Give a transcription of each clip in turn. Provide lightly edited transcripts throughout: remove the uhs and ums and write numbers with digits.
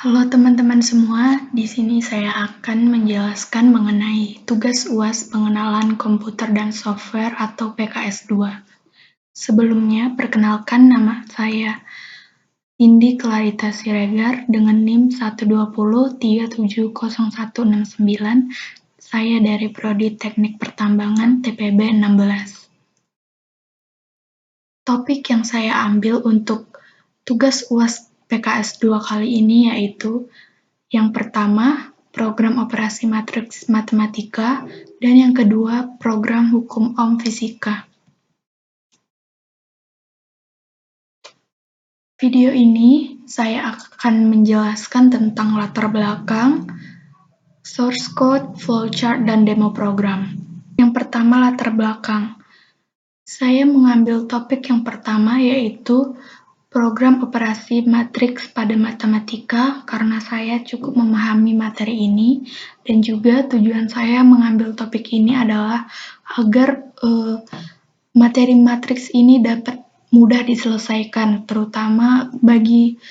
Halo teman-teman semua, di sini saya akan menjelaskan mengenai tugas UAS Pengenalan Komputer dan Software atau PKS 2. Sebelumnya, perkenalkan nama saya Indi Clarita Siregar dengan NIM 120370169. Saya dari Prodi Teknik Pertambangan TPB 16. Topik yang saya ambil untuk tugas UAS PKS 2 kali ini yaitu yang pertama, program operasi matriks matematika, dan yang kedua, program hukum Ohm fisika. Video ini saya akan menjelaskan tentang latar belakang, source code, flowchart, dan demo program. Yang pertama, latar belakang. Saya mengambil topik yang pertama yaitu program operasi matriks pada matematika karena saya cukup memahami materi ini dan juga tujuan saya mengambil topik ini adalah agar materi matriks ini dapat mudah diselesaikan, terutama bagi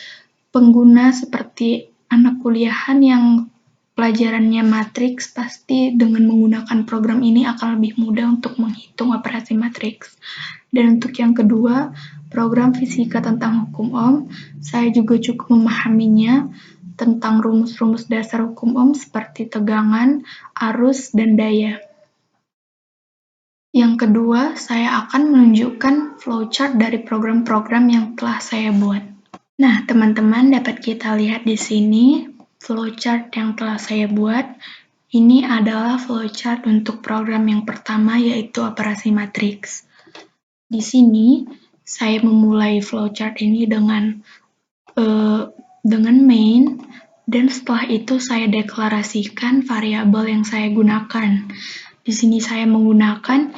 pengguna seperti anak kuliahan yang pelajarannya matriks, pasti dengan menggunakan program ini akan lebih mudah untuk menghitung operasi matriks. Dan untuk yang kedua, program fisika tentang hukum Ohm, saya juga cukup memahaminya tentang rumus-rumus dasar hukum Ohm seperti tegangan, arus, dan daya. Yang kedua, saya akan menunjukkan flowchart dari program-program yang telah saya buat. Nah, teman-teman dapat kita lihat di sini flowchart yang telah saya buat. Ini adalah flowchart untuk program yang pertama yaitu operasi matriks. Di sini saya memulai flowchart ini dengan main, dan setelah itu saya deklarasikan variabel yang saya gunakan. Di sini saya menggunakan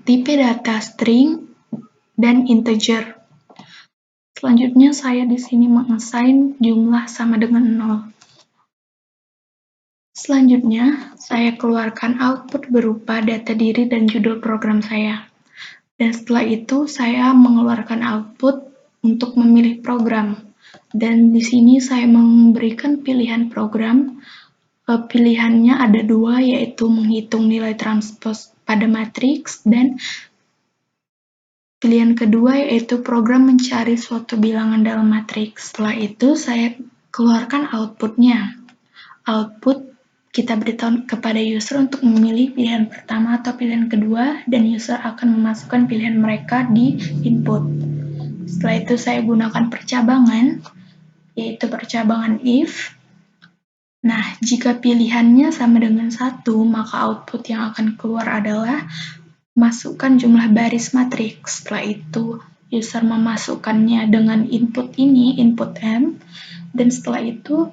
tipe data string dan integer. Selanjutnya saya di sini mengassign jumlah sama dengan 0. Selanjutnya, saya keluarkan output berupa data diri dan judul program saya. Dan setelah itu, saya mengeluarkan output untuk memilih program. Dan di sini saya memberikan pilihan program. Pilihannya ada dua, yaitu menghitung nilai transpos pada matriks, dan pilihan kedua yaitu program mencari suatu bilangan dalam matriks. Setelah itu, saya keluarkan outputnya. Output kita beritahu kepada user untuk memilih pilihan pertama atau pilihan kedua, dan user akan memasukkan pilihan mereka di input. Setelah itu saya gunakan percabangan, yaitu percabangan if. Nah, jika pilihannya sama dengan 1, maka output yang akan keluar adalah masukkan jumlah baris matriks. Setelah itu, user memasukkannya dengan input ini, input M, dan setelah itu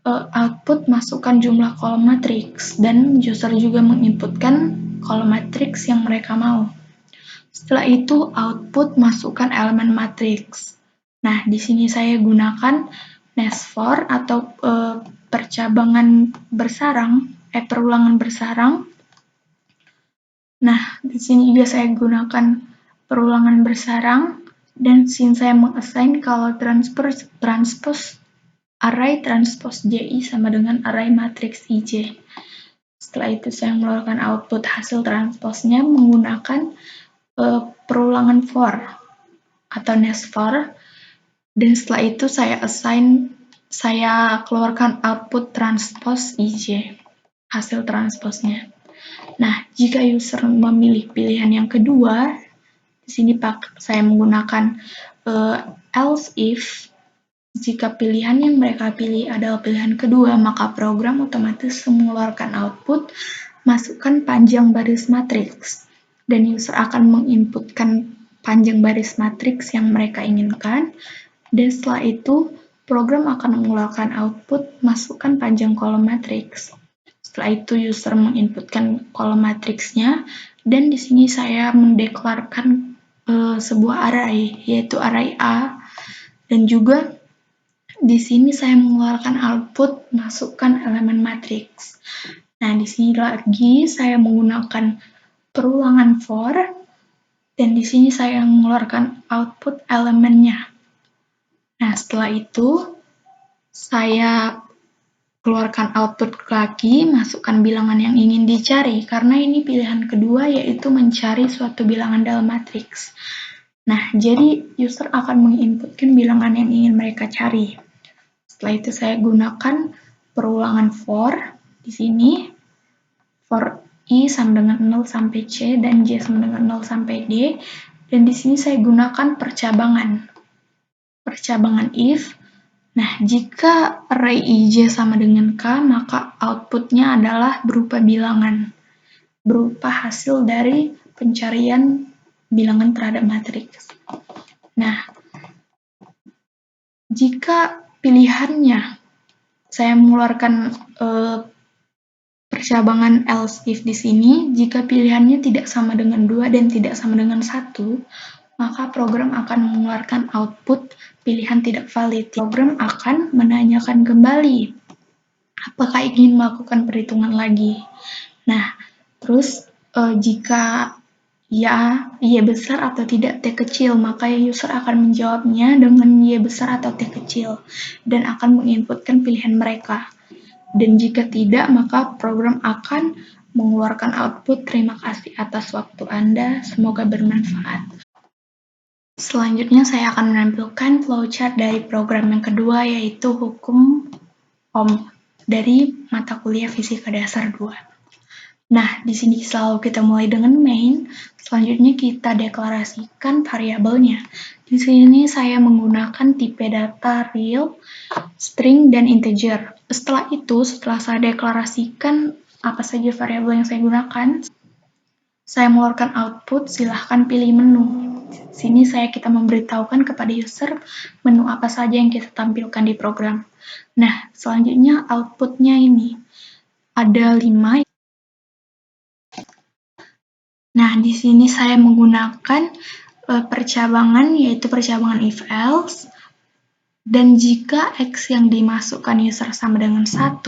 output masukkan jumlah kolom matriks, dan user juga menginputkan kolom matriks yang mereka mau. Setelah itu, output masukkan elemen matriks. Nah, di sini saya gunakan nesfor atau perulangan bersarang. Nah, di sini juga saya gunakan perulangan bersarang, dan sini saya mengassign kalau transpose array transpose JI sama dengan array matriks IJ. Setelah itu saya mengeluarkan output hasil transposnya menggunakan perulangan for atau nesfor, dan setelah itu saya keluarkan output transpose IJ, hasil transposnya. Nah, jika user memilih pilihan yang kedua, di sini saya menggunakan else if. Jika pilihan yang mereka pilih adalah pilihan kedua, maka program otomatis mengeluarkan output masukkan panjang baris matriks, dan user akan menginputkan panjang baris matriks yang mereka inginkan, dan setelah itu program akan mengeluarkan output masukkan panjang kolom matriks. Setelah itu user menginputkan kolom matriksnya, dan di sini saya mendeklarkan sebuah array, yaitu array A, dan juga di sini saya mengeluarkan output masukkan elemen matriks. Nah, di sini lagi saya menggunakan perulangan for, dan di sini saya mengeluarkan output elemennya. Nah, setelah itu saya keluarkan output lagi, masukkan bilangan yang ingin dicari, karena ini pilihan kedua yaitu mencari suatu bilangan dalam matriks. Nah, jadi user akan menginputkan bilangan yang ingin mereka cari. Setelah itu saya gunakan perulangan for di sini, for I sama dengan 0 sampai C dan J sama dengan 0 sampai D, dan di sini saya gunakan percabangan if. Nah, jika array IJ sama dengan K, maka outputnya adalah berupa bilangan, berupa hasil dari pencarian bilangan terhadap matriks. Nah, jika pilihannya saya mengeluarkan percabangan else if di sini, jika pilihannya tidak sama dengan 2 dan tidak sama dengan 1, maka program akan mengeluarkan output pilihan tidak valid. Program akan menanyakan kembali apakah ingin melakukan perhitungan lagi. Nah, terus jika ya, Y besar atau tidak T kecil, maka user akan menjawabnya dengan Y besar atau T kecil dan akan menginputkan pilihan mereka. Dan jika tidak, maka program akan mengeluarkan output terima kasih atas waktu Anda, semoga bermanfaat. Selanjutnya saya akan menampilkan flowchart dari program yang kedua, yaitu hukum Ohm dari mata kuliah Fisika Dasar 2. Nah, di sini selalu kita mulai dengan main, selanjutnya kita deklarasikan variabelnya. Di sini saya menggunakan tipe data real, string, dan integer. Setelah itu, setelah saya deklarasikan apa saja variabel yang saya gunakan, saya mengeluarkan output, silahkan pilih menu. Sini kita memberitahukan kepada user menu apa saja yang kita tampilkan di program. Nah, selanjutnya outputnya ini ada 5. Nah, di sini saya menggunakan percabangan, yaitu percabangan if else. Dan jika X yang dimasukkan user sama dengan 1,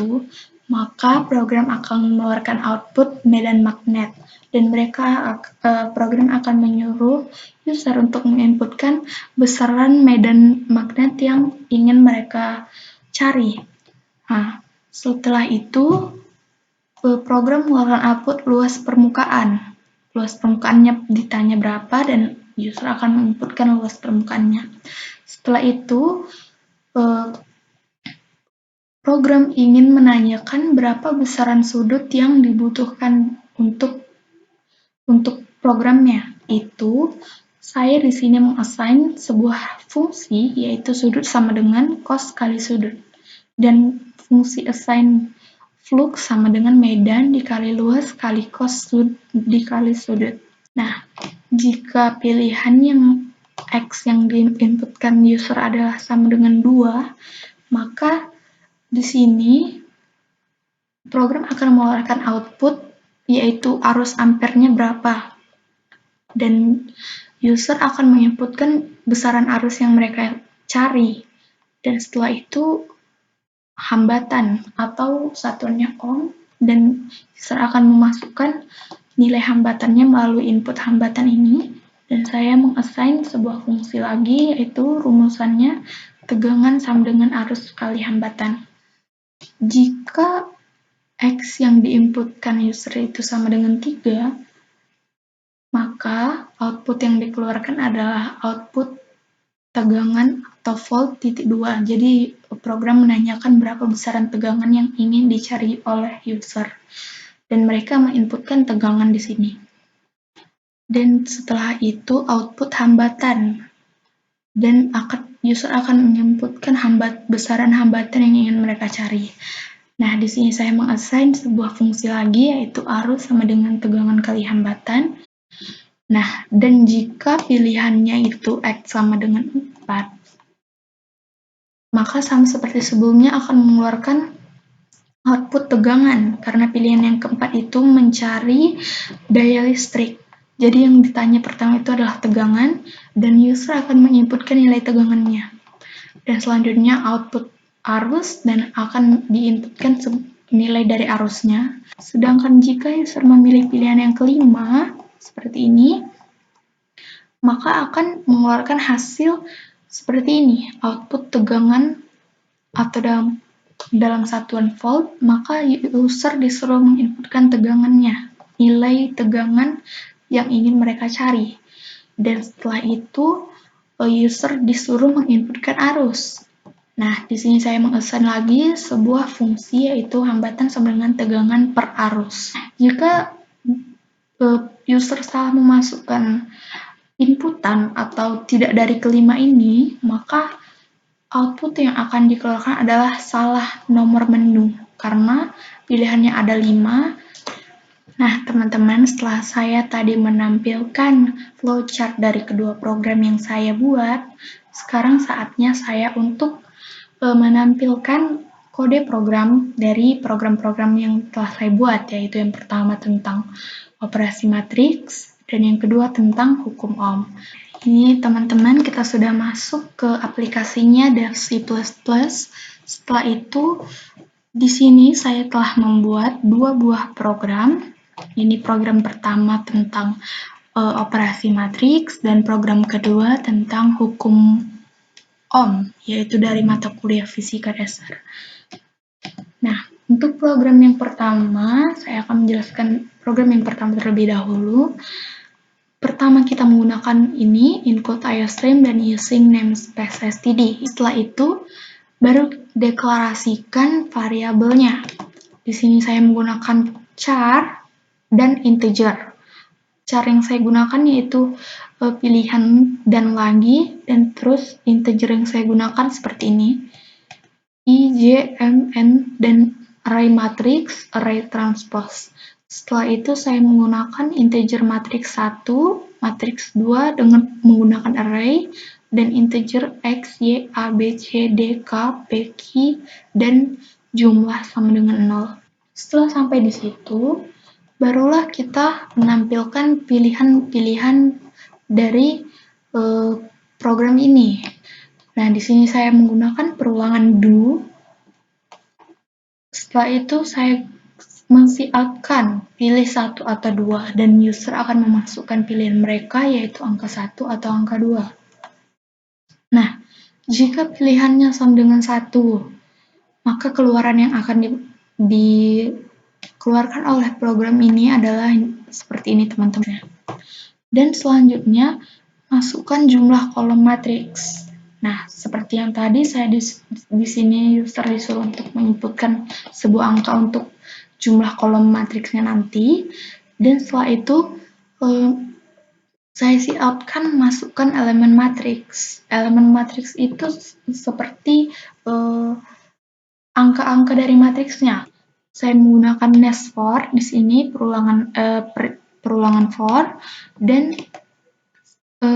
maka program akan mengeluarkan output medan magnet. Dan program akan menyuruh user untuk menginputkan besaran medan magnet yang ingin mereka cari. Nah, setelah itu, program mengeluarkan output luas permukaan. Luas permukaannya ditanya berapa dan user akan menginputkan luas permukaannya. Setelah itu, program ingin menanyakan berapa besaran sudut yang dibutuhkan untuk programnya. Itu saya di sini mengassign sebuah fungsi, yaitu sudut sama dengan cos kali sudut. Dan fungsi assign flux sama dengan medan dikali luas kali cos dikali sudut. Nah, jika pilihan yang X yang diinputkan user adalah sama dengan 2, maka di sini program akan mengeluarkan output, yaitu arus ampernya berapa. Dan user akan menginputkan besaran arus yang mereka cari. Dan setelah itu hambatan atau satuannya ohm, dan user akan memasukkan nilai hambatannya melalui input hambatan ini. Dan saya mengassign sebuah fungsi lagi, yaitu rumusannya tegangan sama dengan arus kali hambatan. Jika X yang diinputkan user itu sama dengan 3, maka output yang dikeluarkan adalah output tegangan atau volt titik 2. Jadi program menanyakan berapa besaran tegangan yang ingin dicari oleh user. Dan mereka menginputkan tegangan di sini. Dan setelah itu output hambatan. Dan user akan menginputkan besaran hambatan yang ingin mereka cari. Nah, di sini saya mengassign sebuah fungsi lagi, yaitu arus sama dengan tegangan kali hambatan. Nah, dan jika pilihannya itu X sama dengan 4, maka sama seperti sebelumnya akan mengeluarkan output tegangan, karena pilihan yang keempat itu mencari daya listrik. Jadi yang ditanya pertama itu adalah tegangan, dan user akan menginputkan nilai tegangannya. Dan selanjutnya output arus, dan akan diinputkan nilai dari arusnya. Sedangkan jika user memilih pilihan yang kelima, seperti ini, maka akan mengeluarkan hasil seperti ini, output tegangan atau dalam satuan volt, maka user disuruh menginputkan tegangannya, nilai tegangan yang ingin mereka cari. Dan setelah itu, user disuruh menginputkan arus. Nah, di sini saya mengassign lagi sebuah fungsi, yaitu hambatan sama dengan tegangan per arus. Jika user salah memasukkan inputan atau tidak dari kelima ini, maka output yang akan dikeluarkan adalah salah nomor menu, karena pilihannya ada 5. Nah, teman-teman, setelah saya tadi menampilkan flowchart dari kedua program yang saya buat, sekarang saatnya saya untuk menampilkan kode program dari program-program yang telah saya buat, yaitu yang pertama tentang operasi matriks, dan yang kedua tentang hukum Ohm. Ini teman-teman, kita sudah masuk ke aplikasinya Dev C++. Setelah itu, di sini saya telah membuat 2 buah program. Ini program pertama tentang operasi matriks, dan program kedua tentang hukum Ohm, yaitu dari mata kuliah Fisika Dasar. Nah, untuk program yang pertama, saya akan menjelaskan program yang pertama terlebih dahulu. Pertama kita menggunakan ini, include IOStream dan using namespace std. Setelah itu, baru deklarasikan variabelnya. Di sini saya menggunakan char dan integer. Char yang saya gunakan yaitu pilihan dan lagi, dan terus integer yang saya gunakan seperti ini. I, J, M, N, dan array matrix, array transpose. Setelah itu saya menggunakan integer matrix 1, matrix 2 dengan menggunakan array, dan integer X, Y, A, B, C, D, K, P, Q, dan jumlah sama dengan 0. Setelah sampai di situ, barulah kita menampilkan pilihan-pilihan dari program ini. Nah, di sini saya menggunakan perulangan do. Setelah itu saya men-cout-kan pilih 1 atau 2, dan user akan memasukkan pilihan mereka, yaitu angka 1 atau angka 2. Nah, jika pilihannya sama dengan 1, maka keluaran yang akan dikeluarkan oleh program ini adalah seperti ini, teman-teman. Dan selanjutnya, masukkan jumlah kolom matriks. Nah, seperti yang tadi, saya di sini user disuruh untuk menginputkan sebuah angka untuk jumlah kolom matriksnya nanti. Dan setelah itu, saya cout-kan masukkan elemen matriks. Elemen matriks itu seperti angka-angka dari matriksnya. Saya menggunakan nest for di sini, perulangan for, dan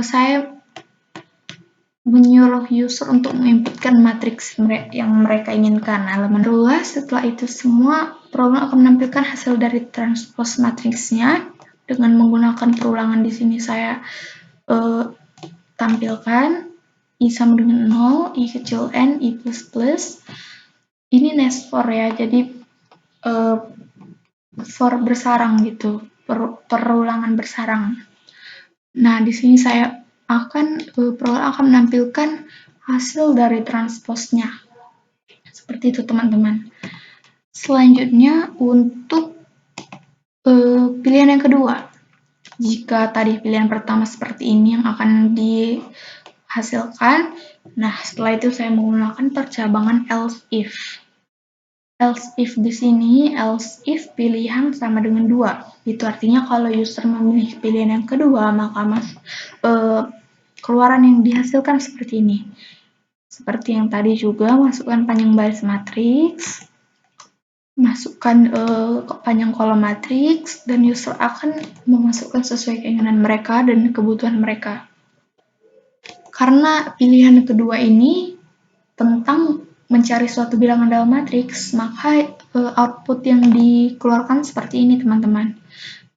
saya menyuruh user untuk menginputkan matriks yang mereka inginkan, elemen. Setelah itu semua, program akan menampilkan hasil dari transpose matriksnya dengan menggunakan perulangan. Di sini saya tampilkan I sama dengan 0, I kecil n, I plus. Ini nest for ya, jadi for bersarang gitu, perulangan bersarang. Nah, di sini saya program akan menampilkan hasil dari transposnya. Seperti itu, teman-teman. Selanjutnya, untuk pilihan yang kedua. Jika tadi pilihan pertama seperti ini yang akan dihasilkan, nah setelah itu saya menggunakan percabangan else if. Else if di sini, else if pilihan sama dengan 2. Itu artinya kalau user memilih pilihan yang kedua, maka keluaran yang dihasilkan seperti ini. Seperti yang tadi juga, masukkan panjang baris matriks, masukkan panjang kolom matriks, dan user akan memasukkan sesuai keinginan mereka dan kebutuhan mereka. Karena pilihan kedua ini tentang mencari suatu bilangan dalam matriks, maka output yang dikeluarkan seperti ini, teman-teman.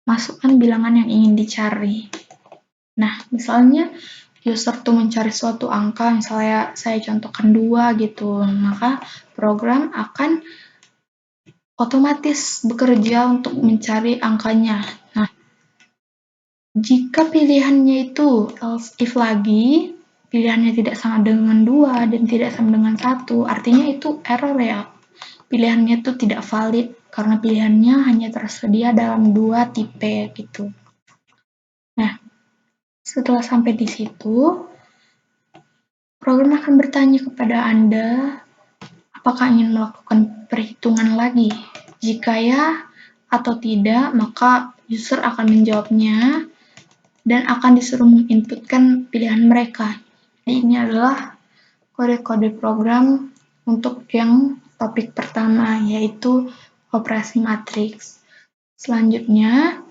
Masukkan bilangan yang ingin dicari. Nah, misalnya user tuh mencari suatu angka, misalnya saya contohkan 2 gitu, maka program akan otomatis bekerja untuk mencari angkanya. Nah, jika pilihannya itu else if lagi, pilihannya tidak sama dengan 2 dan tidak sama dengan 1, artinya itu error ya. Pilihannya itu tidak valid karena pilihannya hanya tersedia dalam 2 tipe gitu. Nah, setelah sampai di situ, program akan bertanya kepada Anda apakah ingin melakukan perhitungan lagi. Jika ya atau tidak, maka user akan menjawabnya dan akan disuruh menginputkan pilihan mereka. Jadi ini adalah kode-kode program untuk yang topik pertama, yaitu operasi matriks. Selanjutnya,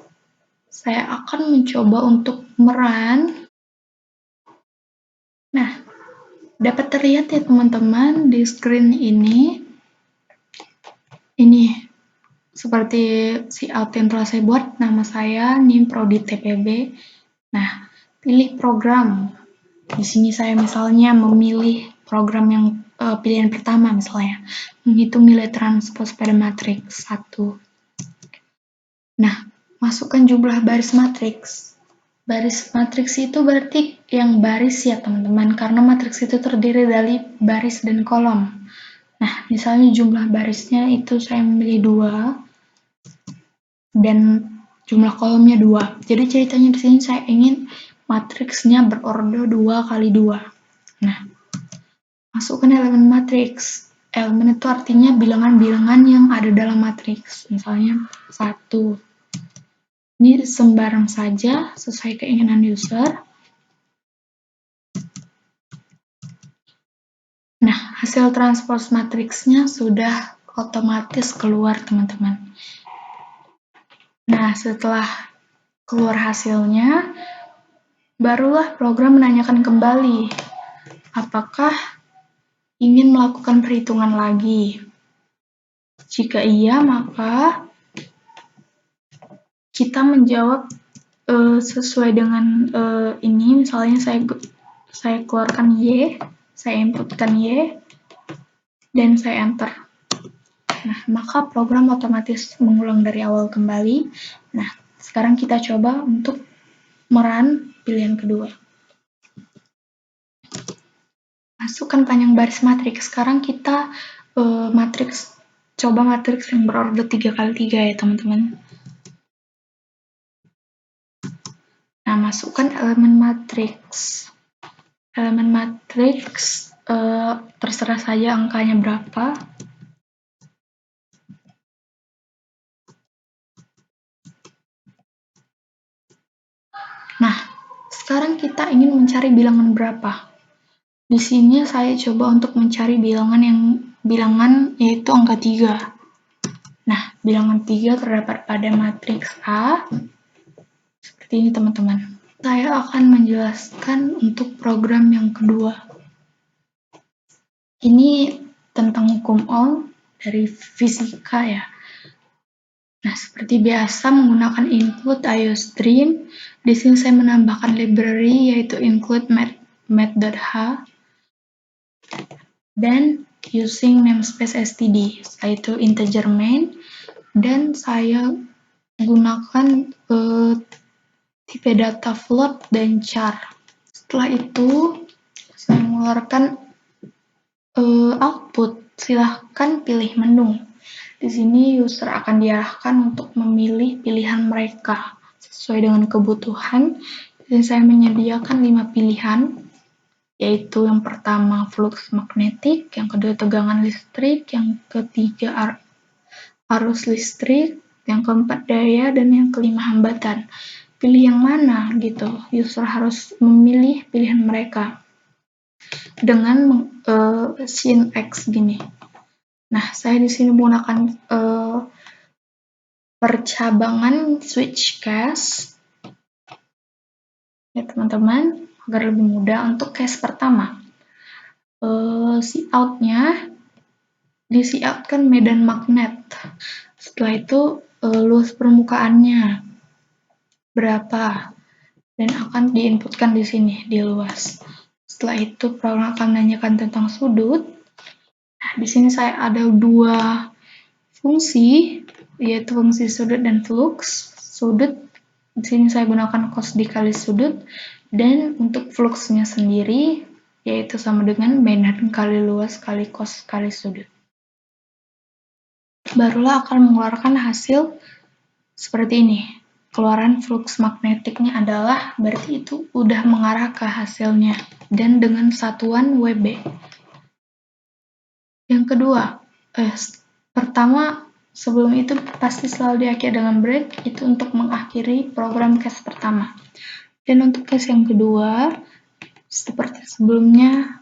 saya akan mencoba untuk merun. Nah, dapat terlihat ya teman-teman di screen ini seperti layout yang telah saya buat, nama saya Nimprodi TPB. Nah, pilih program. Di sini saya misalnya memilih program yang pilihan pertama misalnya, menghitung nilai transpos pada matriks 1. Nah, masukkan jumlah baris matriks. Baris matriks itu berarti yang baris ya teman-teman, karena matriks itu terdiri dari baris dan kolom. Nah, misalnya jumlah barisnya itu saya memilih 2 dan jumlah kolomnya 2. Jadi ceritanya di sini saya ingin matriksnya berorder 2 kali 2. Nah, masukkan elemen matriks. Elemen itu artinya bilangan-bilangan yang ada dalam matriks. Misalnya 1. Ini sembarang saja sesuai keinginan user. Nah, hasil transpose matriksnya sudah otomatis keluar, teman-teman. Nah, setelah keluar hasilnya, barulah program menanyakan kembali, apakah ingin melakukan perhitungan lagi? Jika iya, maka kita menjawab sesuai dengan ini. Misalnya saya keluarkan Y, saya inputkan Y, dan saya enter. Nah, maka program otomatis mengulang dari awal kembali. Nah, sekarang kita coba untuk merun pilihan kedua. Masukkan panjang baris matriks. Sekarang kita coba matriks yang berorder 3 kali 3 ya teman-teman. Nah, masukkan elemen matriks. Elemen matriks terserah saja angkanya berapa. Nah, sekarang kita ingin mencari bilangan berapa. Di sini saya coba untuk mencari bilangan yaitu angka 3. Nah, bilangan 3 terdapat pada matriks A. Seperti ini teman-teman. Saya akan menjelaskan untuk program yang kedua. Ini tentang hukum Ohm dari fisika ya. Nah, seperti biasa menggunakan include IOStream. Di sini saya menambahkan library yaitu include math.h dan using namespace std, yaitu integer main, dan saya gunakan tipe data float dan char. Setelah itu saya mengeluarkan output. Silahkan pilih menu. Di sini user akan diarahkan untuk memilih pilihan mereka sesuai dengan kebutuhan. Dan saya menyediakan 5 pilihan, yaitu yang pertama flux magnetik, yang kedua tegangan listrik, yang ketiga arus listrik, yang keempat daya, dan yang kelima hambatan. Pilih yang mana gitu, user harus memilih pilihan mereka dengan sin X gini. Nah, saya di sini menggunakan percabangan switch case ya teman-teman, agar lebih mudah. Untuk case pertama, cout-nya di-cout-kan medan magnet. Setelah itu luas permukaannya berapa dan akan diinputkan di sini di luas. Setelah itu program akan menanyakan tentang sudut. Nah, di sini saya ada 2 fungsi, yaitu fungsi sudut dan flux. Sudut di sini saya gunakan cos dikali sudut, dan untuk fluxnya sendiri yaitu sama dengan medan kali luas kali cos kali sudut. Barulah akan mengeluarkan hasil seperti ini. Keluaran flux magnetiknya adalah, berarti itu udah mengarah ke hasilnya, dan dengan satuan Wb. Yang kedua, pertama, sebelum itu pasti selalu diakhiri dengan break, itu untuk mengakhiri program case pertama. Dan untuk case yang kedua, seperti sebelumnya,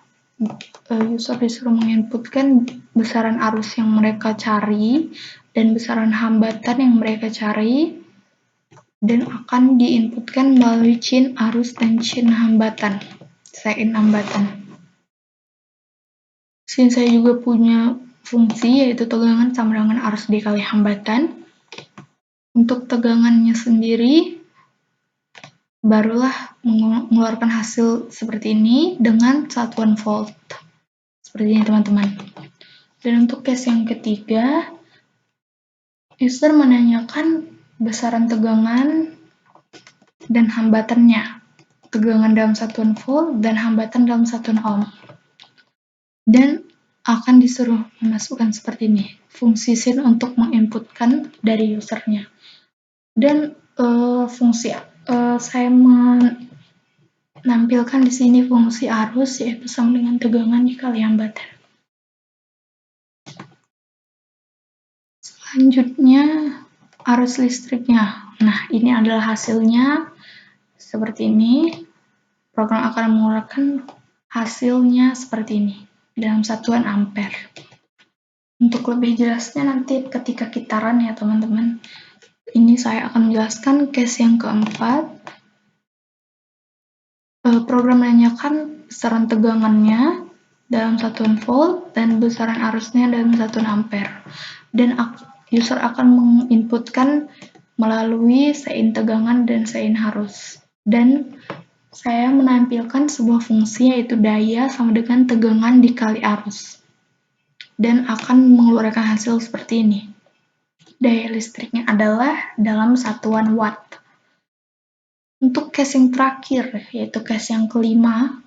user disuruh menginputkan besaran arus yang mereka cari dan besaran hambatan yang mereka cari, dan akan diinputkan melalui chain arus dan chain hambatan, Sin hambatan. Sini saya juga punya fungsi, yaitu tegangan sama dengan arus dikali hambatan. Untuk tegangannya sendiri, barulah mengeluarkan hasil seperti ini dengan satuan volt. Seperti ini teman-teman. Dan untuk case yang ketiga, user menanyakan besaran tegangan dan hambatannya. Tegangan dalam satuan volt dan hambatan dalam satuan ohm. Dan akan disuruh memasukkan seperti ini, fungsi sin untuk menginputkan dari usernya. Dan saya menampilkan di sini fungsi arus, yaitu sama dengan tegangan dikali hambatan. Selanjutnya, arus listriknya. Nah, ini adalah hasilnya seperti ini. Program akan mengeluarkan hasilnya seperti ini dalam satuan ampere. Untuk lebih jelasnya nanti ketika kita run ya teman-teman. Ini saya akan menjelaskan case yang keempat. Program menanyakan besaran tegangannya dalam satuan volt dan besaran arusnya dalam satuan ampere. Dan user akan menginputkan melalui Sin tegangan dan Sin arus. Dan saya menampilkan sebuah fungsi, yaitu daya sama dengan tegangan dikali arus. Dan akan mengeluarkan hasil seperti ini. Daya listriknya adalah dalam satuan watt. Untuk case yang terakhir, yaitu case yang kelima,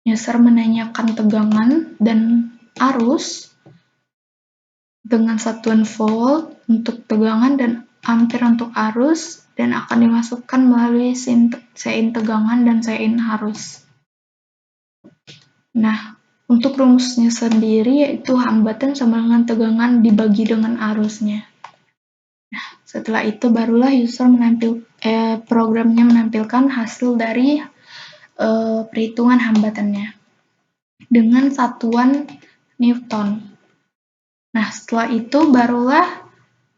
user menanyakan tegangan dan arus dengan satuan volt untuk tegangan dan ampere untuk arus, dan akan dimasukkan melalui Sin tegangan dan Sin arus. Nah, untuk rumusnya sendiri yaitu hambatan sama dengan tegangan dibagi dengan arusnya. Nah, setelah itu barulah user programnya menampilkan hasil dari perhitungan hambatannya dengan satuan Newton. Nah, setelah itu barulah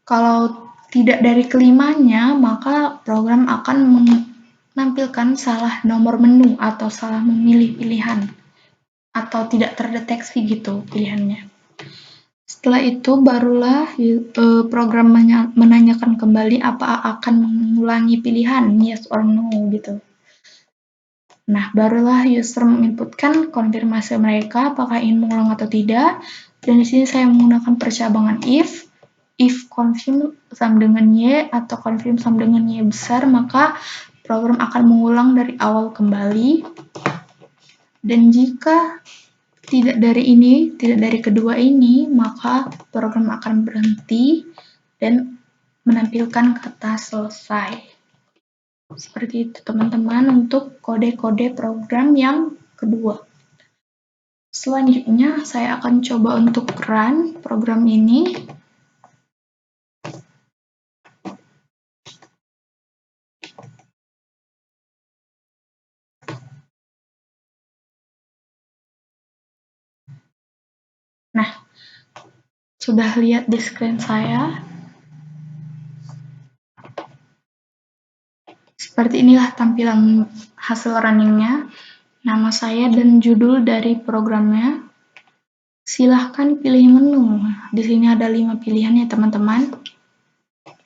kalau tidak dari kelimanya, maka program akan menampilkan salah nomor menu atau salah memilih pilihan atau tidak terdeteksi gitu pilihannya. Setelah itu barulah program menanyakan kembali apa akan mengulangi pilihan yes or no gitu. Nah, barulah user menginputkan konfirmasi mereka apakah ingin mengulang atau tidak. Dan di sini saya menggunakan percabangan if confirm sama dengan y atau confirm sama dengan y besar, maka program akan mengulang dari awal kembali. Dan jika tidak dari kedua ini, maka program akan berhenti dan menampilkan kata selesai. Seperti itu teman-teman untuk kode-kode program yang kedua. Selanjutnya saya akan coba untuk run program ini. Nah, sudah lihat di screen saya. Seperti inilah tampilan hasil runningnya. Nama saya dan judul dari programnya. Silahkan pilih menu. Di sini ada 5 pilihan ya teman-teman.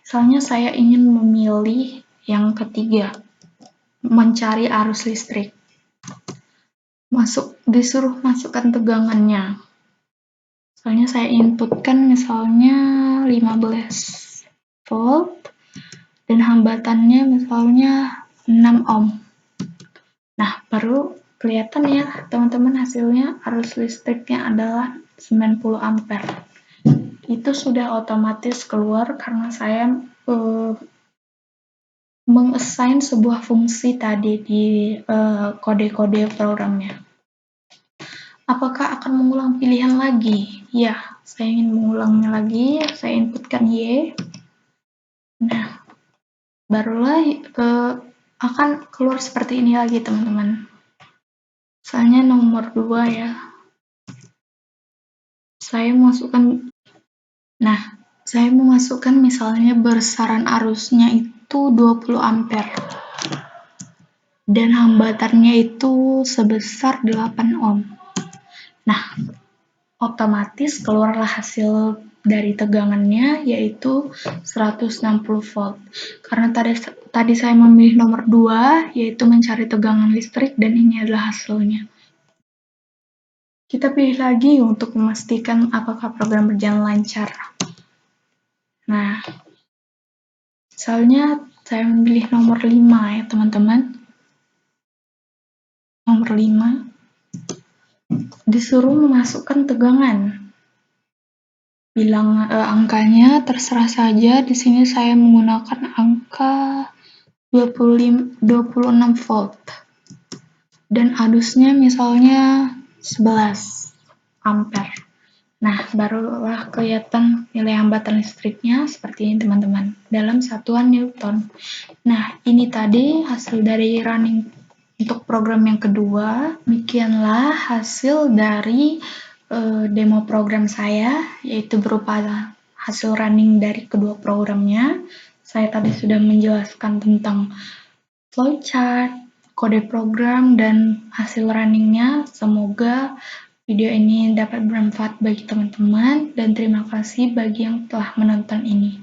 Misalnya saya ingin memilih yang ketiga, mencari arus listrik. Disuruh masukkan tegangannya. Misalnya saya inputkan misalnya 15 volt dan hambatannya misalnya 6 ohm. Nah, baru kelihatan ya teman-teman, hasilnya arus listriknya adalah 90 ampere. Itu sudah otomatis keluar karena saya mengassign sebuah fungsi tadi di kode-kode programnya. Apakah akan mengulang pilihan lagi? Ya, saya ingin mengulangnya lagi. Saya inputkan Y. Nah, barulah akan keluar seperti ini lagi, teman-teman. Misalnya nomor 2 ya. Saya memasukkan misalnya besaran arusnya itu 20 ampere. Dan hambatannya itu sebesar 8 ohm. Nah, otomatis keluarlah hasil dari tegangannya yaitu 160 volt. Karena tadi saya memilih nomor 2 yaitu mencari tegangan listrik dan ini adalah hasilnya. Kita pilih lagi untuk memastikan apakah program berjalan lancar. Nah, misalnya saya memilih nomor 5 ya teman-teman. Nomor 5 disuruh memasukkan tegangan. Bilang angkanya terserah saja. Di sini saya menggunakan angka 26 volt. Dan arusnya misalnya 11 ampere. Nah, barulah kelihatan nilai hambatan listriknya seperti ini teman-teman, dalam satuan Newton. Nah, ini tadi hasil dari running untuk program yang kedua. Demikianlah hasil dari demo program saya, yaitu berupa hasil running dari kedua programnya. Saya tadi sudah menjelaskan tentang flowchart, kode program, dan hasil runningnya. Semoga video ini dapat bermanfaat bagi teman-teman, dan terima kasih bagi yang telah menonton ini.